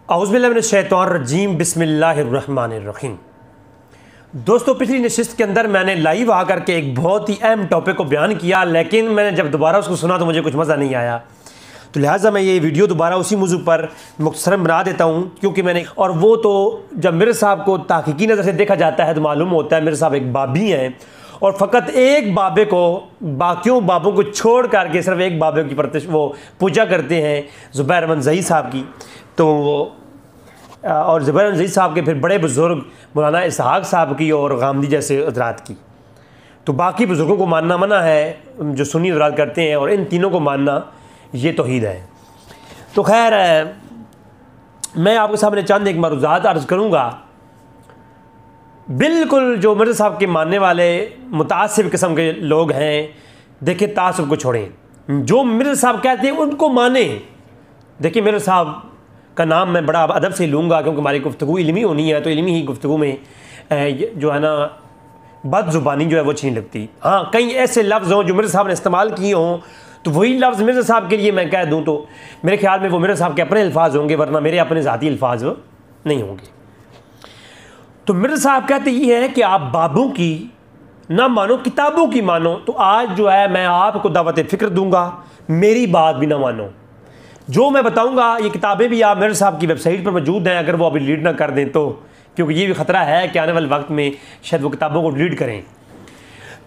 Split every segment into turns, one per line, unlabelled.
औज़ुबिल्लाहिमिनश्शैतानिर्रजीम बिस्मिल्लाहिर्रहमानिर्रहीम। दोस्तों, पिछली नशिस्त के अंदर मैंने लाइव आकर के एक बहुत ही अहम टॉपिक को बयान किया, लेकिन मैंने जब दोबारा उसको सुना तो मुझे कुछ मज़ा नहीं आया। तो लिहाजा मैं ये वीडियो दोबारा उसी मौजू पर मुख्तसरन बना देता हूँ, क्योंकि मैंने और वो तो जब मिर्ज़ा साहब को ताक़ीकी नज़र से देखा जाता है तो मालूम होता है मिर्ज़ा साहब एक बाबी हैं और फ़कत एक बाबे को बाकियों बाबों को छोड़ करके सिर्फ एक बाबे की वो पूजा करते हैं, ज़ुबैर अहमद ज़ई साहब की। तो और ज़ुबैर अहमद ज़ई साहब के फिर बड़े बुज़ुर्ग मौलाना इसहाक़ साहब की और गामदी जैसे हज़रात की। तो बाकी बुज़ुर्गों को मानना मना है जो सुन्नी हज़रात करते हैं, और इन तीनों को मानना ये तौहीद है। तो खैर, मैं आपके सामने चंद एक मरूज़ात अर्ज़ करूँगा। बिल्कुल जो मिर्ज़ा साहब के मानने वाले मुतासिब किस्म के लोग हैं, देखिए तासुब को छोड़ें, जो मिर्ज़ा साहब कहते हैं उनको माने। देखिए मिर्ज़ा साहब का नाम मैं बड़ा अदब से लूँगा, क्योंकि हमारी गुफ्तगू इल्मी होनी है, तो इल्मी ही गुफ्तगू में जो है ना बदज़ुबानी जो है वो अच्छी नहीं लगती। हाँ, कई ऐसे लफ्ज़ हों जो मिर्ज़ा साहब ने इस्तेमाल किए हों, तो वही लफ्ज़ मिर्ज़ा साहब के लिए मैं कह दूँ तो मेरे ख्याल में वो मिर्ज़ा साहब के अपने अल्फाज होंगे, वरना मेरे अपने ज़ाती अल्फाज नहीं होंगे। तो मिर्ज़ा साहब कहते ये है कि आप बाबों की ना मानो, किताबों की मानो। तो आज जो है मैं आपको दावत फ़िक्र दूंगा, मेरी बात भी ना मानो। जो मैं बताऊंगा ये किताबें भी आप मिर्ज़ा साहब की वेबसाइट पर मौजूद हैं, अगर वो अभी डिलीट ना कर दें तो, क्योंकि ये भी ख़तरा है कि आने वाले वक्त में शायद वो किताबों को डिलीट करें।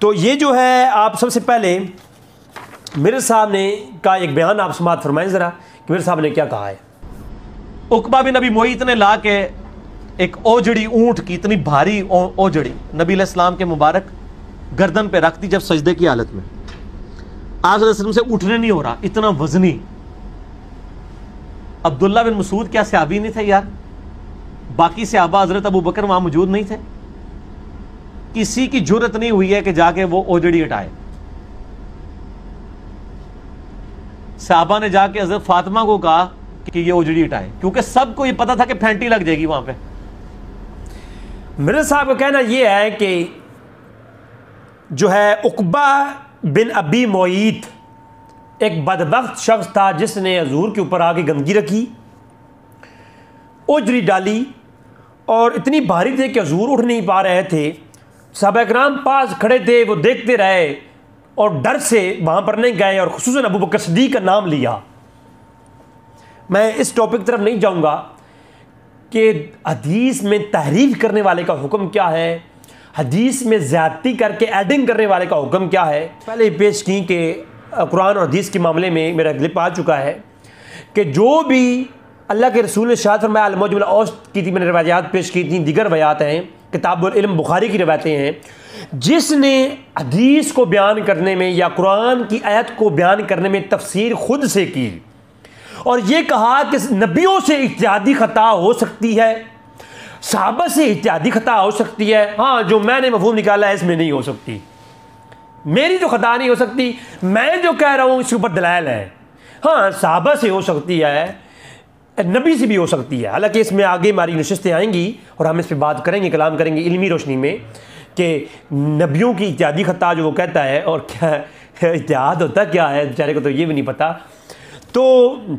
तो ये जो है, आप सबसे पहले मिर्ज़ा साहब ने का एक बयान आप समाअत फरमाएं ज़रा कि मिर्ज़ा साहब ने क्या कहा है।
उकबा बिन अबी मुईत ने ला के एक ओजड़ी ऊंट की, इतनी भारी ओजड़ी नबी अलैहिस्सलाम के मुबारक गर्दन पे रख दी जब सजदे की हालत में। आप से उठने नहीं हो रहा, इतना वजनी। अब्दुल्ला बिन मसूद क्या सहाबी नहीं थे यार? बाकी सहाबा हजरत अबू बकर वहां मौजूद नहीं थे? किसी की जुर्रत नहीं हुई है कि जाके वो ओजड़ी हटाए। सहाबा ने जाके हजरत फातिमा को कहा कि ये ओजड़ी हटाए, क्योंकि सबको ये पता था कि फैंटी लग जाएगी वहां पे।
मिर्ज़ा साहब का कहना यह है कि जो है उकबा बिन अबी मुईत एक बदबख्त शख्स था जिसने हजूर के ऊपर आके गंदगी रखी, ओजरी डाली, और इतनी भारी थे कि हजूर उठ नहीं पा रहे थे। सहाबा किराम पास खड़े थे, वो देखते रहे और डर से वहाँ पर नहीं गए, और खुसूसन अबू बकर सिद्दीक़ का नाम लिया। मैं इस टॉपिक तरफ नहीं जाऊँगा कि हदीस में तहरीफ करने वाले का हुक्म क्या है, हदीस में ज़्यादती करके एडिंग करने वाले का हुक्म क्या है। पहले ही पेश की कि कुरान और हदीस के मामले में मेरा क्लिप आ चुका है कि जो भी अल्लाह के रसूल ने शायद फरमाया अल-मुअज्जम अल-औसत की थी, मैंने रवायात पेश की थी, दीगर रवायात हैं, किताबुल इल्म बुखारी की रवायतें हैं, जिसने हदीस को बयान करने में या कुरान की आयत को बयान करने में तफसीर खुद से की और ये कहा कि नबियों से इज्तिहादी खता हो सकती है, सहाबा से इज्तिहादी खता हो सकती है, हाँ जो मैंने मफहूम निकाला है इसमें नहीं हो सकती, मेरी जो खता नहीं हो सकती, मैं जो कह रहा हूँ इसके ऊपर दलाइल है। हाँ, सहाबा से हो सकती है, नबी से भी हो सकती है। हालांकि इसमें आगे हमारी नशिस्तें आएंगी और हम इस पर बात करेंगे, कलाम करेंगे इल्मी रोशनी में कि नबियों की इज्तिहादी खता जो वो कहता है, और क्या इज्तिहाद होता क्या है, बेचारे को तो ये भी नहीं पता। तो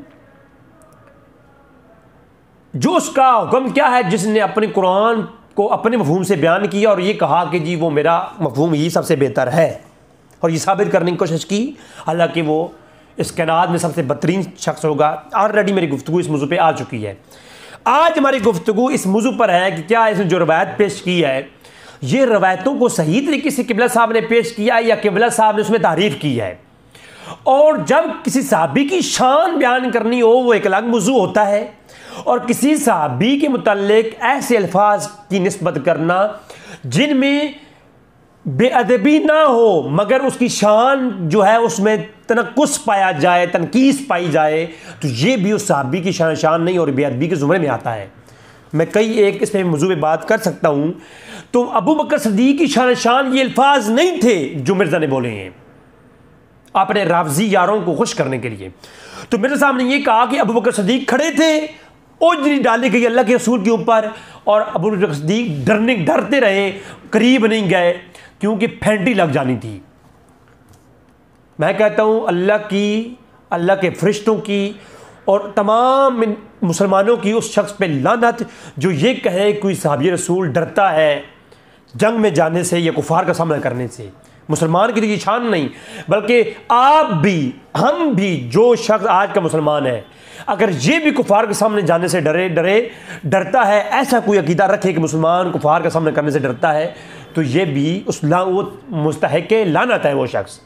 जो उसका हुक्म क्या है, जिसने अपने कुरान को अपने मफहूम से बयान किया और ये कहा कि जी वो मेरा मफहूम ही सबसे बेहतर है, और ये साबित करने की कोशिश की, हालांकि वो इस कायनात में सबसे बदतरीन शख्स होगा। ऑलरेडी मेरी गुफ्तगू इस मौजू पे आ चुकी है। आज हमारी गुफ्तगू इस मौजू पर है कि क्या इसने जो रवायत पेश की है, ये रवायतों को सही तरीके से क़िबला साहब ने पेश किया है या क़िबला साहब ने उसमें तारीफ़ की है। और जब किसी सहाबी की शान बयान करनी हो वो एक अलग मौजू होता है, और किसी सहाबी के मुतल्लिक ऐसे अल्फाज की निस्बत करना जिनमें बेअदबी ना हो मगर उसकी शान जो है उसमें तनक्कुस पाया जाए, तनकीस पाई जाए, तो ये भी उस सहाबी की शान नहीं और बेअदबी के ज़ुमरे में आता है। मैं कई एक इस पर मौजू में बात कर सकता हूँ। तो अबू बकर सिद्दीक़ की शान ये अल्फाज नहीं थे जो मिर्ज़ा ने बोले हैं अपने रावजी यारों को खुश करने के लिए। तो मिर्ज़ा साहब ने ये कहा कि अबू बकर सिद्दीक़ खड़े थे, ओजरी डाली गई अल्लाह के रसूल के ऊपर, और अबू बकर सिद्दीक़ डरते रहे, करीब नहीं गए क्योंकि फैंटी लग जानी थी। मैं कहता हूँ अल्लाह के फरिश्तों की और तमाम मुसलमानों की उस शख्स पे लानत जो ये कहे कोई सहाबी रसूल डरता है जंग में जाने से या कुफार का सामना करने से। मुसलमान की तो ये शान नहीं, बल्कि आप भी, हम भी, जो शख्स आज का मुसलमान है, अगर ये भी कुफार के सामने जाने से डरता है, ऐसा कोई अकीदा रखे कि मुसलमान कुफार का सामना करने से डरता है, तो ये भी वो मुस्तहिक लानत है वो शख्स।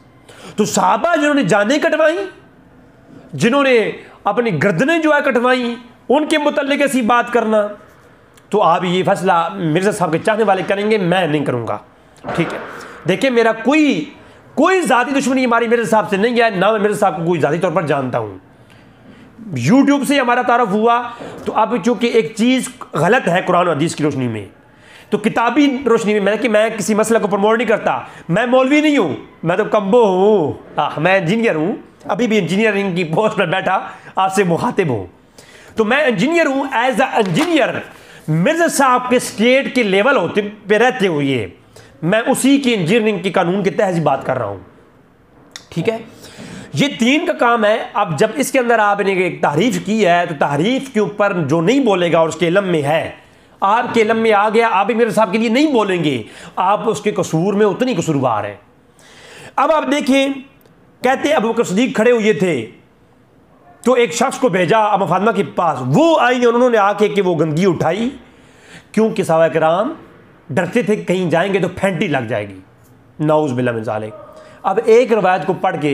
तो सहाबा जिन्होंने जानें कटवाई, जिन्होंने अपनी गर्दनें जो है कटवाई, उनके मुतल्लिक ऐसी बात करना, तो आप ये फैसला मिर्ज़ा साहब के चाहने वाले करेंगे, मैं नहीं करूँगा। ठीक है, देखिए मेरा कोई ज़ाती दुश्मनी हमारी मिर्ज़ा साहब से नहीं है, ना मैं मिर्ज़ा साहब को कोई ज़ाती तौर पर जानता हूँ। यूट्यूब से हमारा तारुफ हुआ, तो अब चूँकि एक चीज़ गलत है कुरान और हदीस की रोशनी में, तो किताबी रोशनी में मैं किसी मसले को प्रमोट नहीं करता। मैं मौलवी नहीं हूँ, मैं तो कम्बो हूँ, मैं इंजीनियर हूँ, अभी भी इंजीनियरिंग की पोस्ट पर बैठा आपसे मुखातिब हूँ। तो मैं इंजीनियर हूँ, एज अ इंजीनियर मिर्ज़ा साहब के स्टेट के लेवल होते पे रहते हुए मैं उसी की इंजीनियरिंग के कानून के तहत बात कर रहा हूँ। ठीक है, ये तीन का काम है। अब जब इसके अंदर आपने एक तारीफ की है, तो तारीफ के ऊपर जो नहीं बोलेगा और उसके इल्म में है, आपके इल्म में आ गया, आप भी मिर्ज़ा साहब के लिए नहीं बोलेंगे, आप उसके कसूर में उतनी कसूरवार हैं। अब आप देखें, कहते अबू बकर सिद्दीक खड़े हुए थे, तो एक शख्स को भेजा अम्मा फातिमा के पास, वो आई, उन्होंने आके कि वो गंदगी उठाई, क्योंकि सहाबा किराम डरते थे कहीं जाएंगे तो फेंटी लग जाएगी, नाउज़ बिल्लाह मिन ज़ालिक। अब एक रवायत को पढ़ के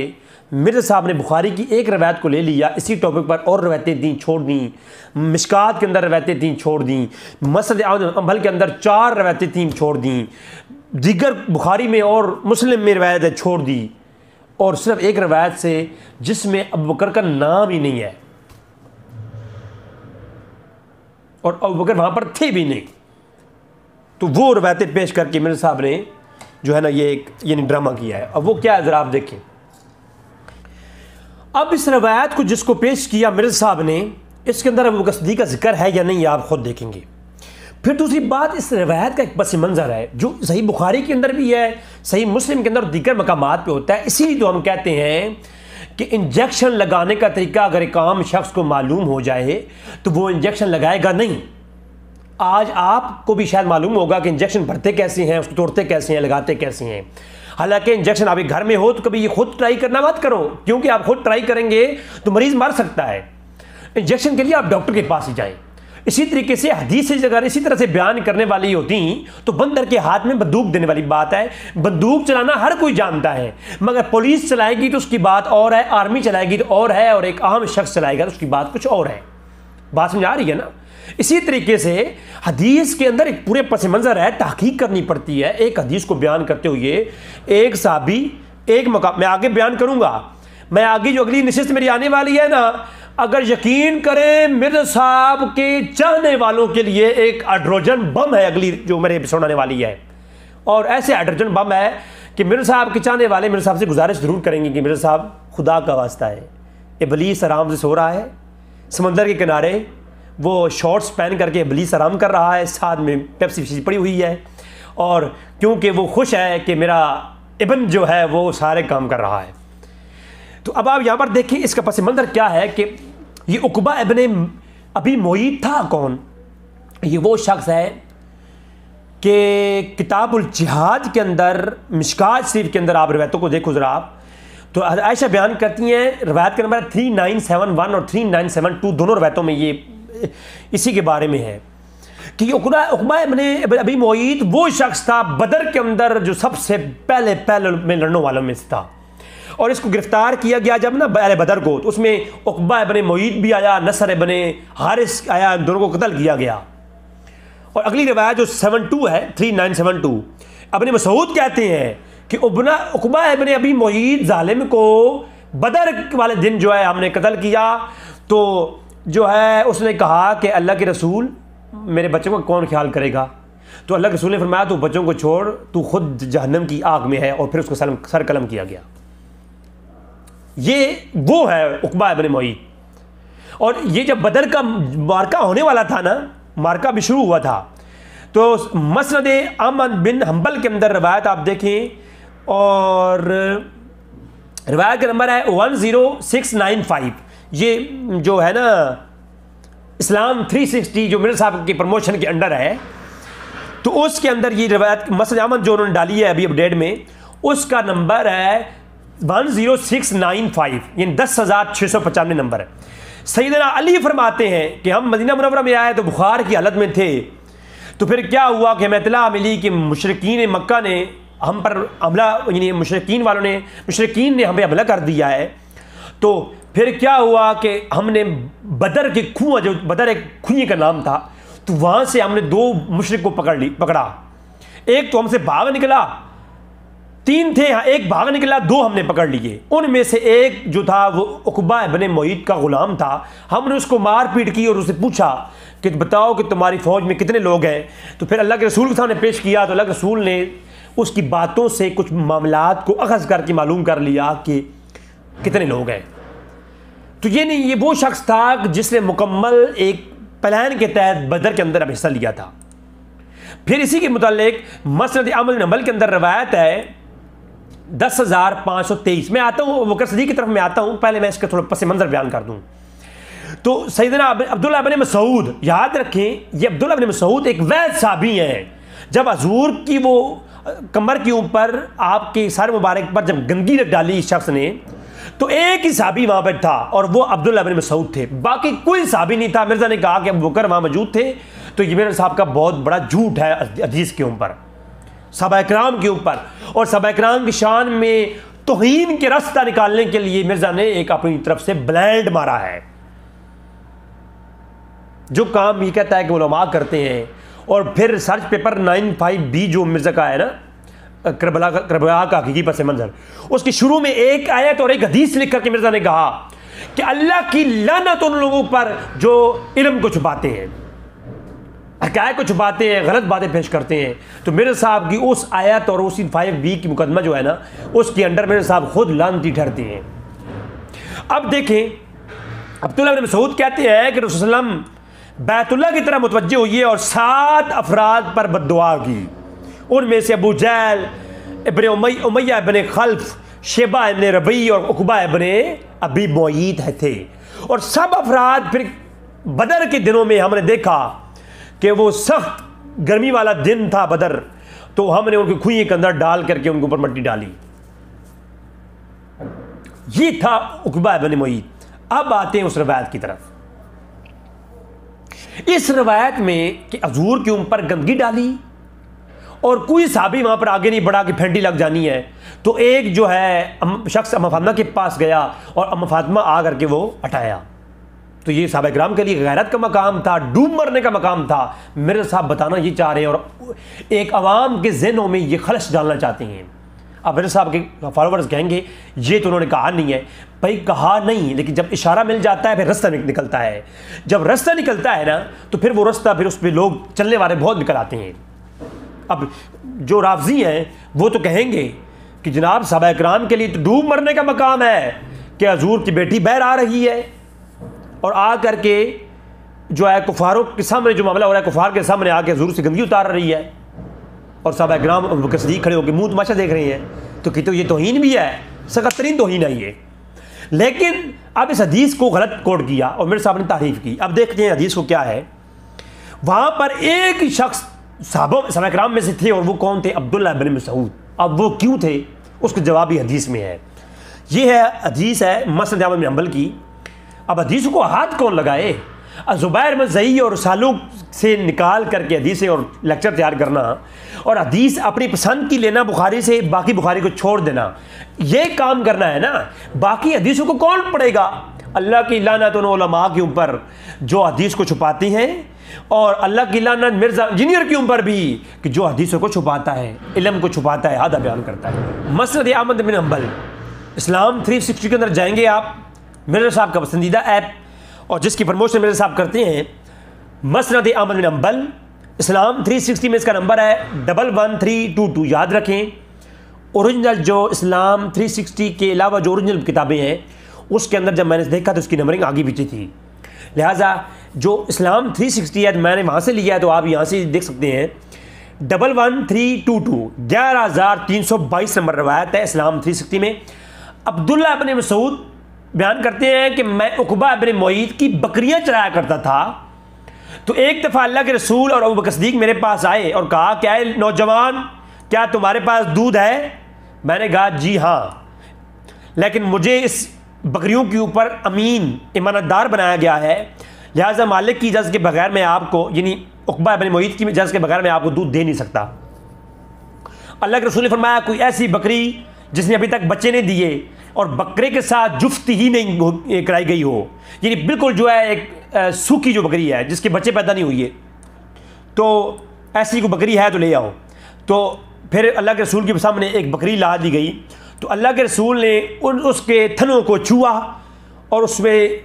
मिर्ज़ा साहब ने बुखारी की एक रवायत को ले लिया, इसी टॉपिक पर और रवायतें दी, छोड़ दी, मिशकात के अंदर रवायतें थी, छोड़ दी, मसनद अंबल के अंदर 4 रवायतें थी, छोड़ दी, दीगर बुखारी में और मुस्लिम में रवायतें छोड़ दी, और सिर्फ एक रवायत से जिसमें अबू बकर का नाम ही नहीं है, और अबू बकर वहाँ पर थे भी नहीं, तो वो रवायतें पेश करके मिर्ज़ा साहब ने जो है ना ये ड्रामा किया है। अब वो क्या है ज़रा आप देखें। अब इस रवायत को जिसको पेश किया मिर्ज़ा साहब ने, इसके अंदर अबू बकर सिद्दीक़ का जिक्र है या नहीं, आप खुद देखेंगे। फिर दूसरी बात, इस रवायत का एक पस मंज़र है जो सही बुखारी के अंदर भी है, सही मुस्लिम के अंदर दीगर मकामात पे होता है। इसीलिए तो हम कहते हैं कि इंजेक्शन लगाने का तरीका अगर एक आम शख्स को मालूम हो जाए तो वो इंजेक्शन लगाएगा नहीं। आज आपको भी शायद मालूम होगा कि इंजेक्शन भरते कैसे हैं, उसको तोड़ते कैसे हैं, लगाते कैसे हैं। हालांकि इंजेक्शन आपके घर में हो तो कभी ये खुद ट्राई करना मत करो, क्योंकि आप खुद ट्राई करेंगे तो मरीज़ मर सकता है। इंजेक्शन के लिए आप डॉक्टर के पास ही जाएं। इसी तरीके से हदीस अगर इसी तरह से बयान करने वाली होती तो बंदर के हाथ में बंदूक देने वाली बात है। बंदूक चलाना हर कोई जानता है, मगर पुलिस चलाएगी तो उसकी बात और है, आर्मी चलाएगी तो और है, और एक आम शख्स चलाएगा तो उसकी बात कुछ और है। बात समझ आ रही है ना। इसी तरीके से हदीस के अंदर एक पूरे पस मंज़र है, तहकीक करनी पड़ती है। एक हदीस को बयान करते हुए एक साहबी एक मकाम, मैं आगे बयान करूँगा, मैं आगे जो अगली नशिस्त मेरी आने वाली है ना, अगर यकीन करें मिर्ज़ा साहब के चाहने वालों के लिए एक हाइड्रोजन बम है अगली जो मेरे एपिसोड आने वाली है। और ऐसे हाइड्रोजन बम है कि मिर्ज़ा साहब के चाहने वाले मिर्ज़ा साहब से गुजारिश ज़रूर करेंगे कि मिर्ज़ा साहब खुदा का वास्ता है, इबलीस आराम से सो रहा है समंदर के किनारे, वो शॉर्ट्स पहन करके इबलीस आराम कर रहा है, साथ में पेप्सी पड़ी हुई है, और क्योंकि वो खुश है कि मेरा इब्न जो है वो सारे काम कर रहा है। तो अब आप यहाँ पर देखिए इसका पस मंज़र क्या है कि ये उकबा इब्न अबी मुईत था कौन? ये वो शख्स है कि किताबुल जिहाद के अंदर, मिशकात शरीफ के अंदर आप रवायतों को देखो ज़रा आप, तो आयशा बयान करती हैं, रवायत का नंबर 3971 और 3972 दोनों रवायतों में ये इसी के बारे में है कि उकबा इब्न अबी मुईत वो शख्स था बदर के अंदर जो सबसे पहले में लड़ने वालों में से था, और इसको गिरफ्तार किया गया जब ना बदर को, तो उसमें उकबा इब्न मुईत भी आया, नसर इब्न हारिस आया, दोनों को कत्ल किया गया। और अगली रवायत जो 72 है 3972, अपने मसूद कहते हैं कि उकबा इब्न अबी मुईत जालिम को बदर वाले दिन जो है हमने कत्ल किया, तो जो है उसने कहा कि अल्लाह के रसूल मेरे बच्चों का कौन ख्याल करेगा? तो अल्लाह के रसूल ने फरमाया तू बच्चों को छोड़, तू खुद जहन्नम की आग में है, और फिर उसको सर कलम किया गया। ये वो है उकबा इब्न मुईत। और ये जब बदर का मार्का होने वाला था ना, मार्का भी शुरू हुआ था, तो मसनद अहमद बिन हंबल के अंदर रवायत आप देखें, और रवायत का नंबर है 10695। ये जो है ना इस्लाम 360 जो मिर्ज़ा साहब के प्रमोशन के अंडर है, तो उसके अंदर ये रिवायत मसनद अहमद जो उन्होंने डाली है अभी अपडेट में, उसका नंबर है 10695, यानी 10,695 नंबर है। सैयदना अली फरमाते हैं कि हम मदीना मुनव्वरा में आए तो बुखार की हालत में थे, तो फिर क्या हुआ कि हमें इत्तला मिली कि मुशरिकीन मक्का ने हम पर हमला, यानी मुशरिकीन ने हमें हमला कर दिया है। तो फिर क्या हुआ कि हमने बदर के कुआं, जो बदर एक कुएं का नाम था, तो वहाँ से हमने 2 मुशरिक को पकड़ा। एक तो हमसे भाग निकला, 3 थे, हाँ एक भाग निकला, 2 हमने पकड़ लिए। उनमें से एक जो था वो उकबा इब्न मुईत का गुलाम था। हमने उसको मार पीट की और उससे पूछा कि बताओ कि तुम्हारी फ़ौज में कितने लोग हैं। तो फिर अल्लाह के रसूल के सामने पेश किया, तो अल्लाह के रसूल ने उसकी बातों से कुछ मामलात को अखज़ करके मालूम कर लिया कि कितने लोग हैं। तो ये नहीं, ये वो शख्स था जिसने मुकम्मल एक प्लान के तहत बदर के अंदर अब हिस्सा लिया था। फिर इसी के मुतालिक मसनद अहमद बिन हंबल के अंदर रवायत है 10,523। मैं आता हूँ बकर सदीक की तरफ में आता हूँ, पहले मैं इसका थोड़ा पस मंजर बयान कर दूँ। तो सैयदना अब्दुल्लाह इब्न मसूद, याद रखें ये अब्दुल्लाह इब्न मसूद एक वैद साहबी हैं। जब हजूर की वो कमर के ऊपर आपके सर मुबारक पर जब गंदगी डाली इस शख्स ने, तो एक ही साहबी वहाँ पर था और वो अब्दुल्लाह इब्न मसूद थे, बाकी कोई साहबी नहीं था। मिर्ज़ा ने कहा कि अबू बकर वहाँ मौजूद थे, तो ये मेरे साहब का बहुत बड़ा झूठ है हदीस के ऊपर, सहाबा इकराम के ऊपर। और सहाबा इकराम की शान में तौहीन के रास्ता निकालने के लिए मिर्ज़ा ने एक अपनी तरफ से ब्लैंड मारा है। जो काम ये कहता है कि उलमा करते हैं, और फिर सर्च पेपर 95B जो मिर्ज़ा का है ना, करबला का हकीकी पस मंजर, उसके शुरू में एक आयत और एक हदीस लिख करके मिर्ज़ा ने कहा कि अल्लाह की लानत उन लोगों पर जो इल्म को छुपाते हैं, हक़ाइक़ को छुपाते हैं, गलत बातें पेश करते हैं। तो मेरे साहब की उस आयत और उसी 5B की मुकदमा जो है ना, उसके अंडर मेरे साहब खुद लानती ठहरते हैं। अब देखें, अब्दुल्लाह इब्न मसूद कहते हैं कि रसूल सल्लल्लाहु अलैहि वसल्लम बैतुल्लाह की तरह मुतवज्जह हुई और 7 अफराद पर बद्दुआ की। उनमें से अबू जहल इब्न उमैया इब्न खल्फ, शेबा इब्न रबी और उकबा इब्न अबी मुईत थे। और सब अफराद फिर बदर के दिनों में हमने देखा कि वो सख्त गर्मी वाला दिन था बदर, तो हमने उनके कुएं के अंदर डाल करके उनके ऊपर मिट्टी डाली। ये था उकबा इब्न मुईत। अब आते हैं उस रवायत की तरफ। इस रवायत में कि हजूर के ऊपर गंदगी डाली और कोई साहबी वहां पर आगे नहीं बढ़ा कि फेंटी लग जानी है, तो एक जो है शख्स अम्मा फातिमा के पास गया और अम्मा फातिमा आ करके वो हटाया। तो ये सहाबा किराम के लिए गैरत का मकाम था, डूब मरने का मकाम था। मेरे साहब बताना ये चाह रहे हैं और एक अवाम के ज़हनों में ये खलश डालना चाहते हैं। अब मेरे साहब के फॉलोवर्स कहेंगे ये तो उन्होंने कहा नहीं है। भाई कहा नहीं, लेकिन जब इशारा मिल जाता है फिर रास्ता निकलता है। जब रास्ता निकलता है ना, तो फिर वो रास्ता फिर उस पर लोग चलने वाले बहुत निकल आते हैं। अब जो राफजी हैं वो तो कहेंगे कि जनाब सहाबा इकराम के लिए तो डूब मरने का मकाम है कि हजूर की बेटी बहर आ रही है और आ करके जो है कुफारों के सामने जो मामला हो रहा है, कुफार के सामने आके हजूर से गंदगी उतार रही है और सहाबा इकराम अबू बकर सिद्दीक़ खड़े होकर मुंह तमाशा देख रहे हैं। तो कि तो ये तौहीन भी है, सख्त तरीन तौहीन है ये। लेकिन अब इस हदीस को गलत कोट किया और मेरे साहब ने तारीफ़ की। अब देखते हैं हदीस को क्या है। वहाँ पर एक शख्स सहाबा इकराम में से थे और वो कौन थे? अब्दुल्लाह इब्न मसूद। अब वो क्यों थे उसका जवाब ही हदीस में है। ये है हदीस है मसनद अहमद बिन हंबल की। अब हदीस को हाथ कौन लगाए? ज़ुबैर बिन ज़ई और सालूक से निकाल करके हदीसें और लेक्चर तैयार करना और हदीस अपनी पसंद की लेना बुखारी से, बाकी बुखारी को छोड़ देना, ये काम करना है ना। बाकी हदीसों को कौन पढ़ेगा? अल्लाह की लानत उन उलमा के ऊपर जो हदीस को छुपाती हैं और अल्लाह की लानत मिर्ज़ा इंजीनियर के ऊपर भी कि जो हदीसों को छुपाता है, इल्म को छुपाता है, आधा बयान करता है। मसनद अहमद बिन हंबल इस्लाम 360 के अंदर जाएंगे आप, मिर्ज़ा साहब का पसंदीदा ऐप और जिसकी प्रमोशन मिर्ज़ा साहब करते हैं, मसनद अहमद बिन हंबल इस्लाम 360 में इसका नंबर है 11322। याद रखें, ओरिजिनल जो इस्लाम 360 के अलावा जो ओरिजिनल किताबें हैं उसके अंदर जब मैंने देखा तो उसकी नंबरिंग आगे पीछे थी। लिहाजा जो इस्लाम 360 है मैंने वहाँ से लिया है, तो आप यहाँ से देख सकते हैं 11322 11322 नंबर रवायत है इस्लाम 360 में। अब्दुल्लाह इब्न मसूद बयान करते हैं कि मैं उकबा इब्न मुईत की बकरियां चराया करता था। तो एक दफ़ा अल्लाह के रसूल और अबू बकर सिद्दीक मेरे पास आए और कहा, क्या है नौजवान, क्या तुम्हारे पास दूध है? मैंने कहा जी हाँ, लेकिन मुझे इस बकरियों के ऊपर अमीन ईमानदार बनाया गया है, लिहाजा मालिक की इजाज़त के बगैर मैं आपको, यानी उकबा इब्न मुईत की इजाज़त के बगैर मैं आपको दूध दे नहीं सकता। अल्लाह के रसूल ने फरमाया, कोई ऐसी बकरी जिसने अभी तक बच्चे नहीं दिए और बकरे के साथ जुफ्त ही नहीं कराई गई हो, यानी बिल्कुल जो है एक सूखी जो बकरी है जिसके बच्चे पैदा नहीं हुए, तो ऐसी कोई बकरी है तो ले आओ। तो फिर अल्लाह के रसूल के सामने एक बकरी ला दी गई। तो अल्लाह के रसूल ने उसके थनों को छुआ और उसमें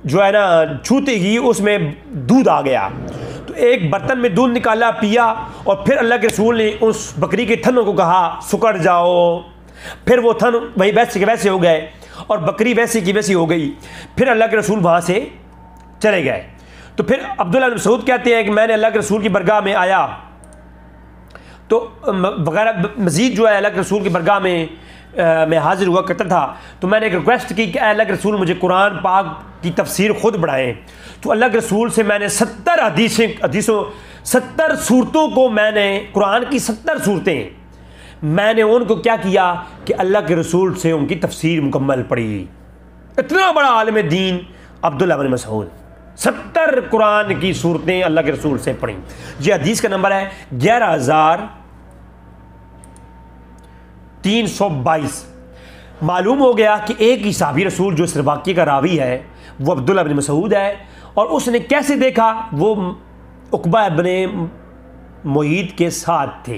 जो है ना, छूते ही उसमें दूध आ गया। तो एक बर्तन में दूध निकाला, पिया, और फिर अल्लाह के रसूल ने उस बकरी के थनों को कहा सुकड़ जाओ। फिर वो थन वही वैसे के वैसे हो गए और बकरी वैसी की वैसी हो गई। फिर अल्लाह के रसूल वहाँ से चले गए। तो फिर अब्दुल्लाह इब्न मसूद कहते हैं कि मैंने अल्लाह के रसूल की बरगाह में आया, तो वगैरह मज़ीद जो है अल्लाह के रसूल की बरगाह में मैं हाजिर हुआ करता था। तो मैंने एक रिक्वेस्ट की कि अल्लाह के रसूल मुझे कुरान पाक की तफसीर ख़ुद बढ़ाएं। तो अल्लाह के रसूल से मैंने 70 सूरतों को, मैंने कुरान की 70 सूरतें मैंने उनको क्या किया कि अल्लाह के रसूल से उनकी तफसीर मुकम्मल पढ़ी। इतना बड़ा आलिम दीन अब्दुल्लाह इब्न मसूद, 70 कुरान की सूरतें अल्लाह के रसूल से पढ़ी। ये हदीस का नंबर है 11322। मालूम हो गया कि एक ही साहबी रसूल जो इस वाक़े का रावी है वो अब्दुल्लाह इब्न मसूद है, और उसने कैसे देखा, वो उकबा इब्न मुईत के साथ थे,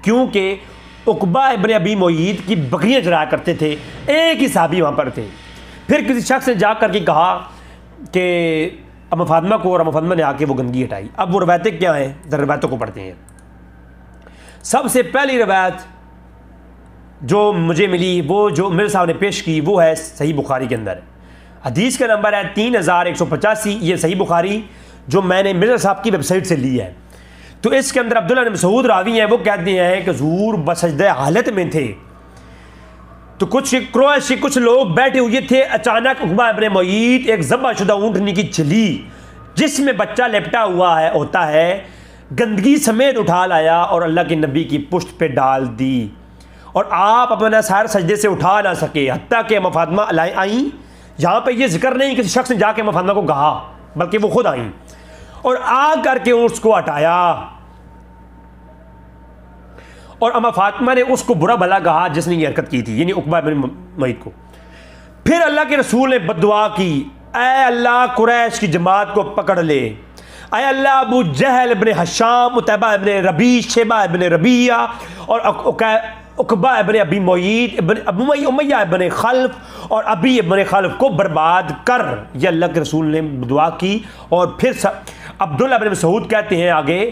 क्योंकि उकबा इब्न अबी मुईत की बकरियां चराया करते थे। एक ही साहबी वहाँ पर थे। फिर किसी शख्स ने जा कर के कहा कि अम्मा फातिमा को, और अम्मा फातिमा ने आके वो गंदगी हटाई। अब वो रवायतें क्या हैं, जरा रवायतों को पढ़ते हैं। सबसे पहली रवायत जो मुझे मिली, वो जो मेरे साहब ने पेश की, वो है सही बुखारी के अंदर। हदीस का नंबर है 3185। ये सही बुखारी जो मैंने मिर्ज़ा साहब की वेबसाइट से ली है। तो इसके अंदर अब्दुल्लाह इब्न मसूद रावी हैं, वो कहते हैं कि हुज़ूर बसजदा हालत में थे, तो कुछ लोग बैठे हुए थे। अचानक उकबा इब्न मुईत एक ज़बाशुदा ऊँटनी की चली जिसमें बच्चा लिपटा हुआ है होता है, गंदगी समेत उठा लाया और अल्लाह के नबी की पुश्त पे डाल दी, और आप अपना सार सजदे से उठा ना सके, हत्ता कि अम्मा फातिमा आई। यहाँ पे ये जिक्र नहीं किसी शख्स ने जाके अम्मा फातिमा को कहा, बल्कि वो खुद आई और आ करके उसको हटाया, और अम्मा फातिमा ने उसको बुरा भला कहा जिसने ये हरकत की थी, यानी उकबा इब्न मुईत को। फिर अल्लाह के रसूल ने बद्दुआ की, ऐ अल्लाह कुरैश की जमात को पकड़ ले, ऐ अल्लाह अबू जहल इब्न हशाम, उतैबा इब्न रबी, शेबा इब्न रबिया और उकबा इब्न अबी मुईत, उमैया इब्न खल्फ और अबी इब्न खल्फ को बर्बाद कर। ये अल्लाह के रसूल ने दुआ की। और फिर अब्दुल्लाह इब्न मसूद कहते हैं आगे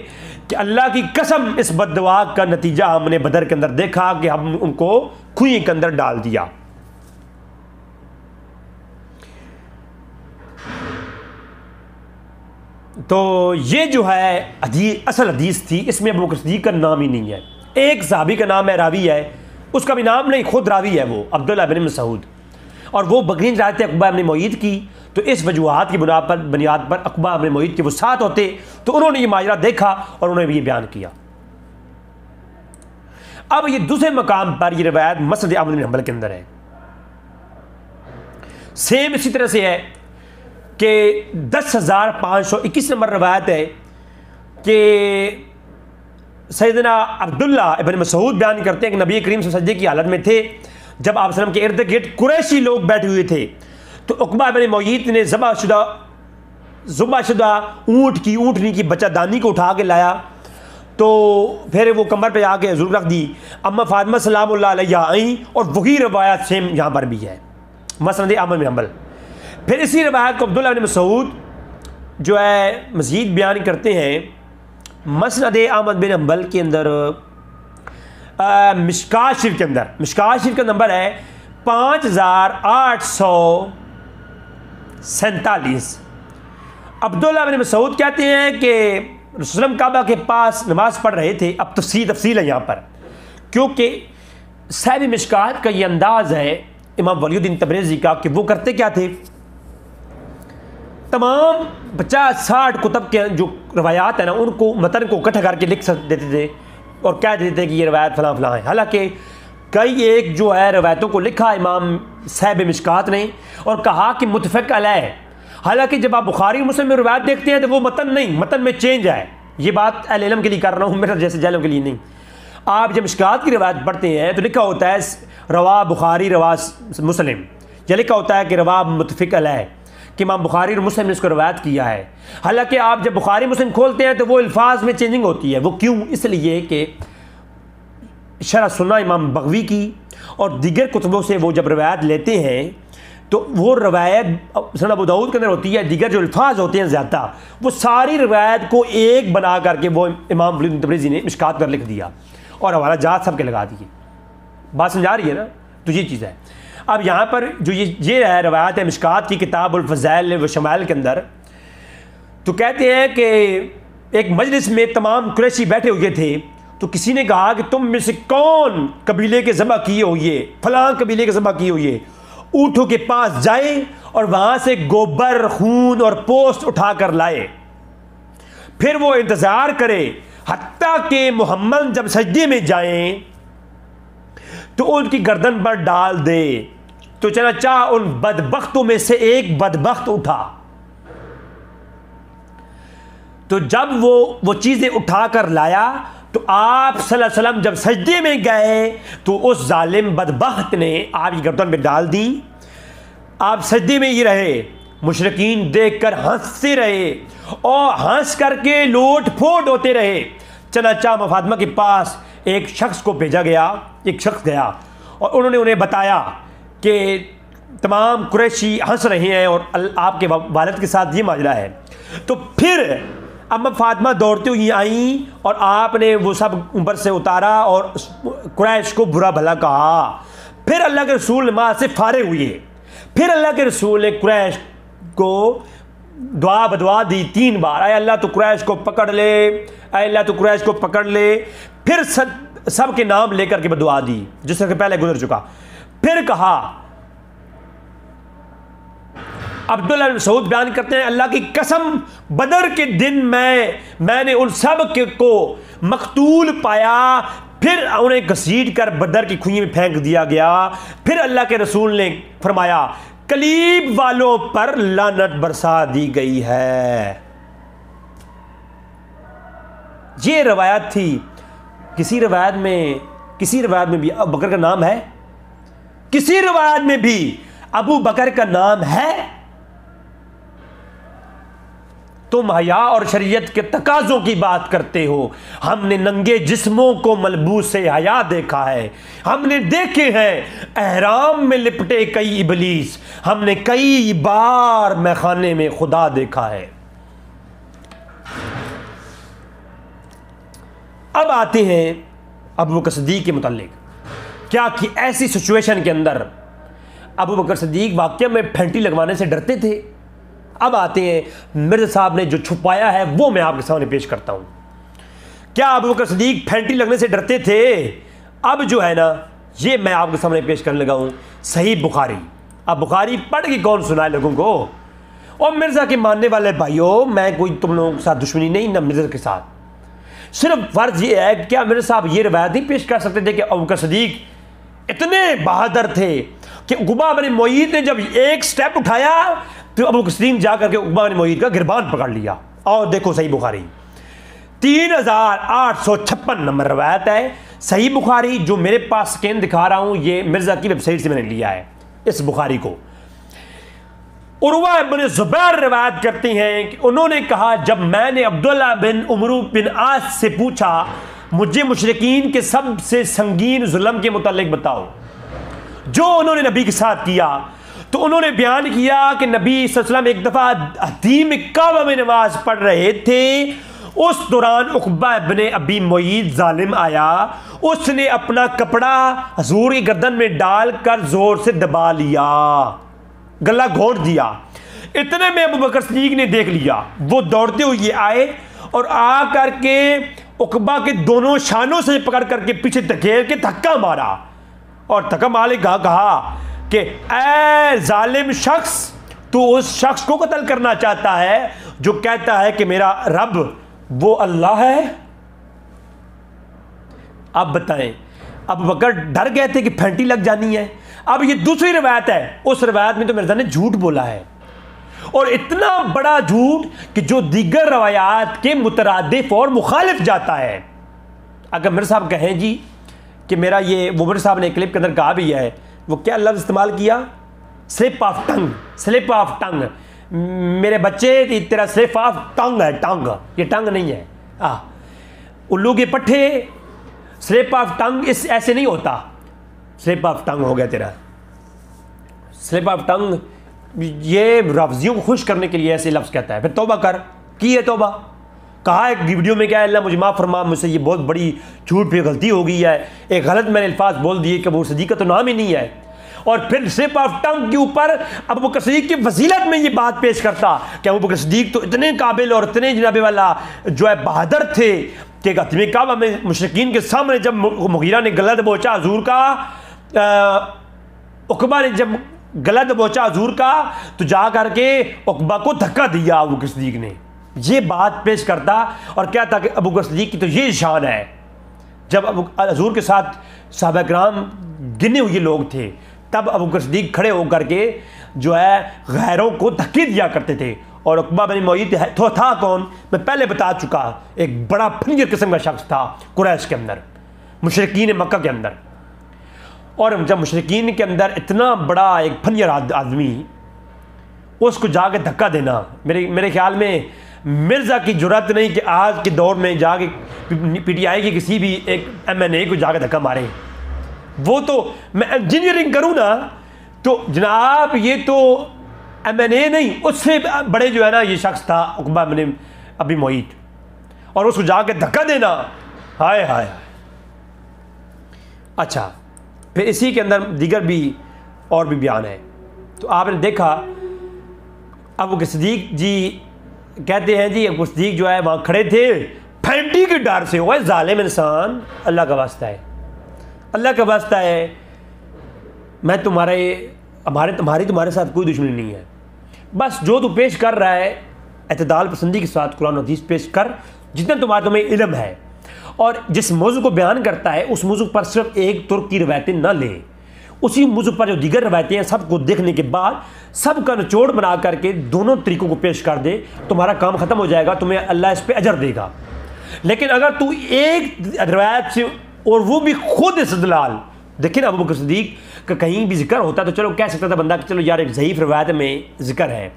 कि अल्लाह की कसम, इस बद्दुआ का नतीजा हमने बदर के अंदर देखा कि हम उनको कुएं के अंदर डाल दिया। तो ये जो है असल हदीस थी, इसमें अबू बकर सिद्दीक का नाम ही नहीं है। एक साहबी का नाम है, रावी है, उसका भी नाम नहीं, खुद रावी है वो अब्दुल्लाह इब्न मसूद, और वो बकरियां चराते उकबा इब्न मुईत की। तो इस वजूहात की बुनियाद पर उकबा इब्न मुईत के वो साथ होते, तो उन्होंने ये माजरा देखा और उन्होंने भी ये बयान किया। अब ये दूसरे मकाम पर ये रवायत मसनद अहमद बिन हंबल के अंदर है। सेम इसी तरह से है कि 10,521 नंबर रवायत है कि सैयदना अब्दुल्लाह इब्न मसूद बयान करते हैं कि नबी करीम सजदे की हालत में थे जब आप सल्लम के इर्द गिर्द कुरैशी लोग बैठे हुए थे। तो उकबा इब्न मुईत ने ज़ुबाशुदा ऊँटनी की बच्चादानी को उठा के लाया, तो फिर वो कमर पे आके हुज़ूर रख दी। अम्मा फातिमा सलामुल्लाह अलैहा आई, और वही रवायत सेम यहाँ पर भी है मसनद अहमद बिन हंबल। फिर इसी रवायत को अब्दुल्लाह इब्न मसूद जो है मज़ीद बयान करते हैं मसनद अहमद बिन हंबल के अंदर, मिशकात शरीफ के अंदर। मिशकात शरीफ का नंबर है 5847। अब्दुल्लाह इब्न मसूद कहते हैं कि रसूलुल्लाह काबा के पास नमाज पढ़ रहे थे। अब तफसील है यहाँ पर, क्योंकि साहिब मिशकात का ये अंदाज़ है, इमाम वलीउद्दीन तबरेज़ी का कि वो करते क्या थे, तमाम 50-60 कुतब के जो रवायात हैं ना, उनको मतन को इकट्ठा करके लिख देते थे और कह देते थे कि ये रवायत फ़लाँ फ़लाँ है। हालांकि कई एक जो है रवायतों को लिखा इमाम साहिब मिशकात ने और कहा कि मुतफ़क़ अलैह। हालांकि जब आप बुखारी मुस्लिम में रवायत देखते हैं तो वो मतन नहीं, मतन में चेंज है। ये बात अहले इल्म के लिए कर रहा हूँ, मेरा जैसे जाहिलों के लिए नहीं। आप जब मिशकात की रवायत पढ़ते हैं तो लिखा होता है रवा बुखारी रवा मुस्लिम, या लिखा होता है कि रवा मुतफ़क़ अलैह, कि इमाम बुखारी और मुस्लिम ने इसको रवायत किया है। हालांकि आप जब बुखारी मुस्लिम खोलते हैं तो वो अल्फाज में चेंजिंग होती है। वो क्यों? इसलिए कि शरह सुन्ना इमाम बग़वी की और दीगर कुतुबों से वो जब रवायत लेते हैं तो वो रवायत सुनन अबू दाऊद के अंदर होती है, दीगर जो अल्फाज होते हैं ज़्यादा, वो सारी रवायत को एक बना करके वो इमाम वलीउद्दीन तबरेज़ी ने मिशकात पर लिख दिया और हवाला जात सब के लगा दिए। बात समझा रही है ना? तो ये चीज़ है। अब यहाँ पर जो ये है रवायत है मिशकात की किताबुल फ़ज़ाइल व शमाइल के अंदर, तो कहते हैं कि एक मजलिस में तमाम कुरैशी बैठे हुए थे, तो किसी ने कहा कि तुम में से कौन कबीले के ज़बह किए हुए, फलां कबीले के ज़बह किए हुए ऊँटों के पास जाए और वहाँ से गोबर, खून और पोस्ट उठा कर लाए, फिर वो इंतज़ार करे हत्ता कि मोहम्मद जब सजदे में जाएं तो उनकी गर्दन पर डाल दे। तो चनाचा उन बदबख्तों में से एक बदबख्त उठा, तो जब वो चीज़ें उठाकर लाया तो आप सल्लल्लाहु अलैहि वसल्लम जब सजदे में गए तो उस जालिम बदबख्त ने आपकी गर्दन में डाल दी। आप सजदे में ही रहे, मुशरिकीन देखकर हंसते रहे और हंस करके लोट फोट होते रहे। चनाचा फातिमा के पास एक शख्स को भेजा गया, एक शख्स गया और उन्होंने उन्हें बताया कि तमाम कुरैशी हंस रहे हैं और आपके वालिद के साथ ये माजरा है। तो फिर अम्मा फातिमा दौड़ती हुई आई और आपने वो सब ऊपर से उतारा और कुरैश को बुरा भला कहा। फिर अल्लाह के रसूल नमाज से फारिग हुए, फिर अल्लाह के रसूल ने कुरैश को दुआ बदुआ दी 3 बार, अय अल्लाह तो कुरैश को पकड़ ले, अय अल्लाह तो कुरैश को पकड़ ले। फिर सब के नाम लेकर के बदुआ दी जिससे कि पहले गुजर चुका। फिर कहा, अब्दुल्लाह बिन मसूद बयान करते हैं, अल्लाह की कसम बदर के दिन मैंने उन सब को मकतूल पाया, फिर उन्हें घसीट कर बदर की कुएं में फेंक दिया गया। फिर अल्लाह के रसूल ने फरमाया, कलीब वालों पर लानत बरसा दी गई है। ये रवायत थी। किसी रवायत में भी अबू बकर का नाम है, किसी रवायत में भी अबू बकर का नाम है। तुम हया और शरीयत के तकाज़ों की बात करते हो। हमने नंगे जिस्मों को मलबूस से हया देखा है, हमने देखे हैं एहराम में लिपटे कई इबलीस, हमने कई बार मैखाने में खुदा देखा है। अब आते हैं अबू बकर सिद्दीक के मुतालिक। क्या कि ऐसी सिचुएशन के अंदर अबू बकर सिद्दीक वाकई में फैंटी लगवाने से डरते थे। अब आते हैं मिर्ज़ा साहब ने जो छुपाया है वो मैं आपके सामने पेश करता हूं। क्या अबू बकर सिद्दीक फैंटी लगने से डरते थे? अब जो है ना, ये मैं आपके सामने पेश करने लगा हूं सही बुखारी। अब बुखारी पढ़ के कौन सुनाए लोगों को? और मिर्ज़ा के मानने वाले भाइयों, मैं कोई तुम लोगों के साथ दुश्मनी नहीं, ना मिर्ज़ा के साथ, सिर्फ फर्ज ये है, क्या मिर्ज़ा साहब ये रवायत नहीं पेश कर सकते थे कि अबू बकर सिद्दीक इतने बहादुर थे कि उक़बा बिन मुईत ने जब एक स्टेप उठाया तो अबू बकर सिद्दीक जाकर के उक़बा बिन मुईत का गिरबान पकड़ लिया। और देखो सही बुखारी 3856 नंबर रवायत है। सही बुखारी जो मेरे पास स्कैन दिखा रहा हूं, ये मिर्ज़ा की वेबसाइट से मैंने लिया है इस बुखारी को। उर्वा इब्न ज़ुबैर रिवायत करती हैं कि उन्होंने कहा, जब मैंने अब्दुल्लाह बिन उमरू बिन आस से पूछा मुझे मुशरिकीन के सबसे संगीन जुल्म के मुतालिक बताओ जो उन्होंने नबी के साथ किया, तो उन्होंने बयान किया कि नबी सल्लल्लाहु अलैहि वसल्लम एक दफ़ा हतीम काबा में नमाज पढ़ रहे थे। उस दौरान उक़बा इब्न अबी मुईत जालिम आया, उसने अपना कपड़ा हुज़ूर की गर्दन में डालकर जोर से दबा लिया, गला घोंट दिया। इतने में अबू बकर सिद्दीक ने देख लिया, वो दौड़ते हुए आए और आ करके उक़बा के दोनों शानों से पकड़ करके पीछे धकेल के धक्का मारा और धक्का मारे कहा कि ऐ जालिम शख्स, तू उस शख्स को कत्ल करना चाहता है जो कहता है कि मेरा रब वो अल्लाह है। अब बताएं, अब बकर डर गए थे कि फैंटी लग जानी है। अब ये दूसरी रवायत है, उस रवायत में तो मिर्जा ने झूठ बोला है, और इतना बड़ा झूठ कि जो दीगर रवायात के मुतरादिफ और मुखालिफ जाता है। अगर मिर्जा साहब कहें जी कि मेरा ये, वो मिर्जा साहब ने क्लिप के अंदर कहा भी है, वो क्या लफ्ज़ इस्तेमाल किया, slip of tongue, slip of tongue. मेरे बच्चे तेरा स्लिप ऑफ टंग है, टंग, ये टंग नहीं है। उल्लू के पट्टे, स्लिप ऑफ टंग इस ऐसे नहीं होता, स्लिप ऑफ टंग हो गया तेरा, स्लिप ऑफ टंग। ये लफ्जियों को खुश करने के लिए ऐसे लफ्ज़ कहता है। फिर तौबा कर, की है तौबा, कहा एक वीडियो में क्या, अल्लाह मुझे माफ़ फरमा, मुझसे ये बहुत बड़ी झूठ पे गलती हो गई है, एक गलत मैंने अल्फाज बोल दिए कि वो सदीक का तो नाम ही नहीं है। और फिर स्लिप ऑफ टंग के ऊपर अबू बकर सदीक की फजीलत में ये बात पेश करता कि अबू बकर सदीक तो इतने काबिल और इतने जनाबे वाला जो है बहादुर थे कि खत्म काबा में मुशरिकीन के सामने जब मुगीरा ने गला दबोचा हजूर का, उकबा ने जब गला दबोचा हजूर का, तो जा करके उकबा को धक्का दिया अबू बकर सदीक ने। ये बात पेश करता और क्या था कि अबू बकर सदीक की तो ये शान है। जब अबू हजूर के साथ सहाबा किराम गिने हुए लोग थे, तब अबू बकर सदीक खड़े होकर के जो है गैरों को धक्के दिया करते थे। और उकबा बिन मुअय्यिद तो था कौन, मैं पहले बता चुका, एक बड़ा फंजर किस्म का शख्स था कुरैश के अंदर, मुशरिकीन मक्का के अंदर। और जब मुशरिकीन के अंदर इतना बड़ा एक फंजर आदमी, उसको जाके धक्का देना, मेरे ख्याल में मिर्ज़ा की जुर्रत नहीं कि आज के दौर में जाके PTI की किसी भी एक MNA को जाके धक्का मारे। वो तो मैं इंजीनियरिंग करूँ ना, तो जनाब ये तो MNA नहीं, उससे बड़े जो है ना ये शख्स था उकबा बिन अबी मुअय्यिद, और उसको जाके धक्का देना, हाय हाय। अच्छा, फिर इसी के अंदर दीगर भी और भी बयान है। तो आपने देखा अबू बकर सदीक जी कहते हैं जी, अबू बकर सदीक जो है वहाँ खड़े थे फैंटी के डर से। वो जालिम इंसान, अल्लाह का वास्ता है, अल्लाह का वास्ता है, मैं तुम्हारी तुम्हारे साथ कोई दुश्मनी नहीं है, बस जो तू पेश कर रहा है एतदाल पसंदी के साथ कुरान और हदीस पेश कर, जितना तुम्हें इल्म है। और जिस मौजू को बयान करता है उस मौजू पर सिर्फ एक तुर्क की रवायतें न ले, उसी मौजू पर जो दीगर रवायतें हैं सबको देखने के बाद सबका निचोड़ बना करके दोनों तरीकों को पेश कर दे, तुम्हारा काम ख़त्म हो जाएगा, तुम्हें अल्लाह इस पर अजर देगा। लेकिन अगर तू एक रवायत से, और वो भी खुद इस्तेदलाल, देखिए ना अबू बकर सदीक का कहीं भी जिक्र होता तो चलो कह सकता था बंदा कि चलो यार एक ज़ईफ़ रवायत में जिक्र है,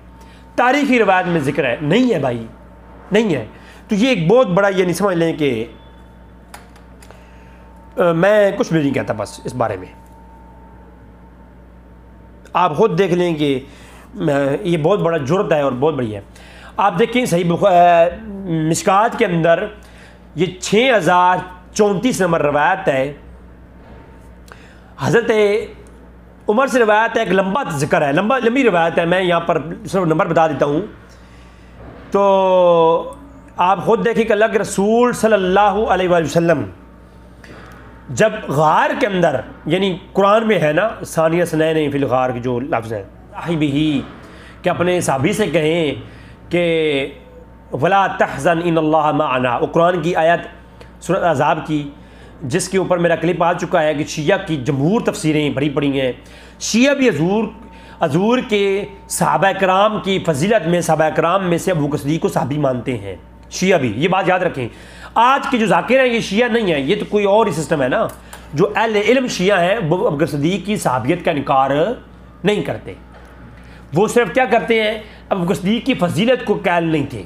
तारीख़ी रवायत में जिक्र है, नहीं है भाई, नहीं है। तो ये एक बहुत बड़ा, ये नहीं समझ लें कि मैं कुछ भी नहीं कहता बस इस बारे में, आप खुद देख लें कि ये बहुत बड़ा जुर्त है और बहुत बड़ी है। आप देखें सही मिशकात के अंदर ये 6034 नंबर रवायत है, हज़रत उमर से रवायत है, एक लंबा जिक्र है, लंबी रवायत है, मैं यहाँ पर सिर्फ नंबर बता देता हूँ। तो आप ख़ुद देखिए कि अल्लाह के रसूल सल्लल्लाहु अलैहि वसल्लम जब गार के अंदर, यानी कुरान में है ना सानिया सनैन फिल गार की जो लफ्ज़ है, साहिबी कि अपने साहबी से कहें कि वला तहज़न इन्नल्लाह मअना, वो कुरान की आयत सूरह अज़ाब की, जिसके ऊपर मेरा क्लिप आ चुका है कि शिया की जमहूर तफसीरें भरी पड़ी हैं। शिया भी हजूर के सहाबा कराम की फजीलत में, सहाबा कराम में से अबू बकर सदीक को सहाबी मानते हैं, शिया भी, ये बात याद रखें। आज के जो जाकिर हैं ये शिया नहीं है, ये तो कोई और ही सिस्टम है ना। जो अहले इल्म शिया हैं वो अबू बकर सदीक की सहाबियत का इनकार नहीं करते, वो सिर्फ क्या करते हैं, अबू बकर सदीक की फजीलत को कायल नहीं थे,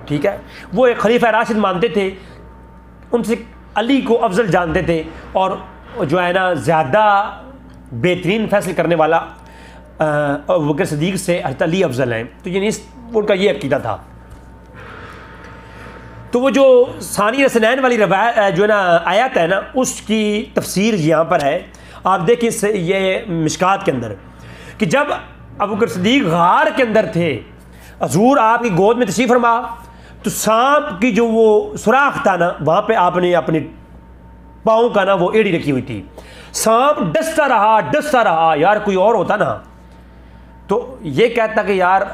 ठीक है। वो एक खलीफा राशिद मानते थे, उनसे अली को अफजल जानते थे, और जो है ना ज़्यादा बेहतरीन फैसले करने वाला अबू बकर सदीक से अली अफजल हैं। तो यानी उनका ये अकीदा था। तो वो जो सानी रसनैन वाली रवायत जो है ना आयत है ना, उसकी तफसीर यहाँ पर है। आप देखिए ये मिशकात के अंदर कि जब अबू बकर सदीक गार के अंदर थे, हजूर आपकी गोद में तशरीफ़ फरमा, तो सांप की जो वो सुराख था ना, वहाँ पे आपने अपने पाँव का ना वो एड़ी रखी हुई थी। सांप डसता रहा। यार कोई और होता ना तो ये कहता कि यार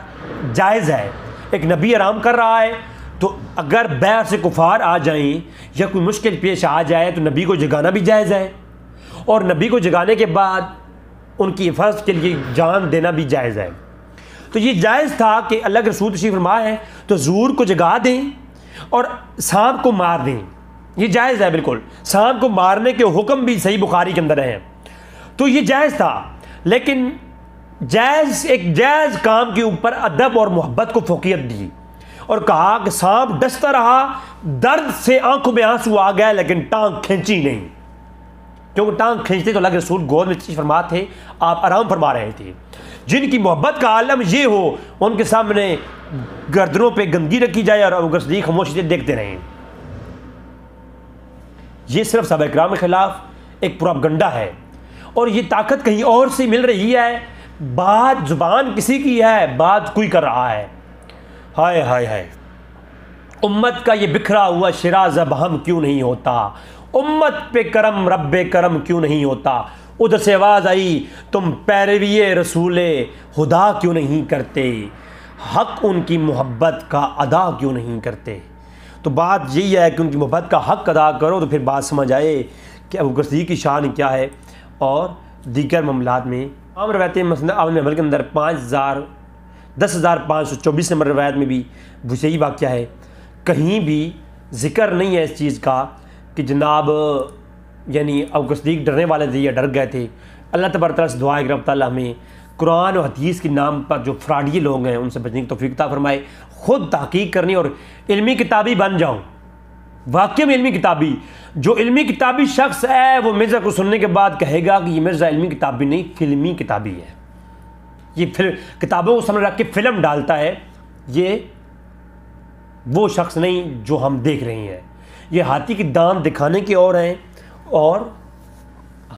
जायज़ है, एक नबी आराम कर रहा है, तो अगर बैर से कुफार आ जाएं या कोई मुश्किल पेश आ जाए तो नबी को जगाना भी जायज़ है, और नबी को जगाने के बाद उनकी हिफाजत के लिए जान देना भी जायज़ है। तो ये जायज़ था कि अल्लाह के रसूल तशरीफ़ फरमा है तो ज़ूर को जगा दें और सांप को मार दें, ये जायज़ है बिल्कुल। सांप को मारने के हुक्म भी सही बुखारी के अंदर हैं, तो ये जायज़ था। लेकिन एक जायज़ काम के ऊपर अदब और मोहब्बत को फोकियत दी और कहा कि सांप डसता रहा, दर्द से आंखों में आंसू आ गया लेकिन टांग खींची नहीं, क्योंकि टांग खींचते तो अल्लाह के रसूल गोद में फरमा थे, आप आराम फरमा रहे थे। जिनकी मोहब्बत का आलम ये हो उनके सामने गर्दनों पे गंदगी रखी जाए और अबू बकर सिद्दीक़ खामोशी से देखते रहें। ये सिर्फ सहाबा इकराम के खिलाफ एक प्रोपगंडा है और ये ताकत कहीं और से मिल रही है। बात जुबान किसी की है, बात कोई कर रहा है। हाय हाय हाय, उम्मत का ये बिखरा हुआ शिराज़ अब हम क्यों नहीं होता, उम्मत पे करम रब्बे करम क्यों नहीं होता। उधर से आवाज़ आई तुम पैरवी रसूले खुदा क्यों नहीं करते, हक उनकी मोहब्बत का अदा क्यों नहीं करते। तो बात यही है कि उनकी मोहब्बत का हक अदा करो तो फिर बात समझ आए कि अबू बकर सिद्दीक़ की शान क्या है। और दीगर मामलात में आम रवायतें मसनद अमल के अंदर 10,524 नंबर रवायत में भी यही वाक़या है। कहीं भी ज़िक्र नहीं है इस चीज़ का कि जनाब यानी अबू बकर सिद्दीक़ डरने वाले थे या डर गए थे। अल्लाह तबारक तआला से दुआ है कि रब ताला हमें कुरान और हदीस के नाम पर जो फ्राडी लोग हैं उनसे बचने की तौफीक अता फरमाए। ख़ुद तहक़ीक़ करनी और इल्मी किताबी बन जाऊँ, वाकई में इल्मी किताबी। जो इल्मी किताबी शख्स है वो मिर्ज़ा को सुनने के बाद कहेगा कि ये मिर्ज़ा इल्मी किताबी नहीं फिल्मी किताबी है, ये किताबों को सामने रख के फ़िल्म डालता है, ये वो शख्स नहीं जो हम देख रहे हैं। ये हाथी की दांत दिखाने की ओर हैं और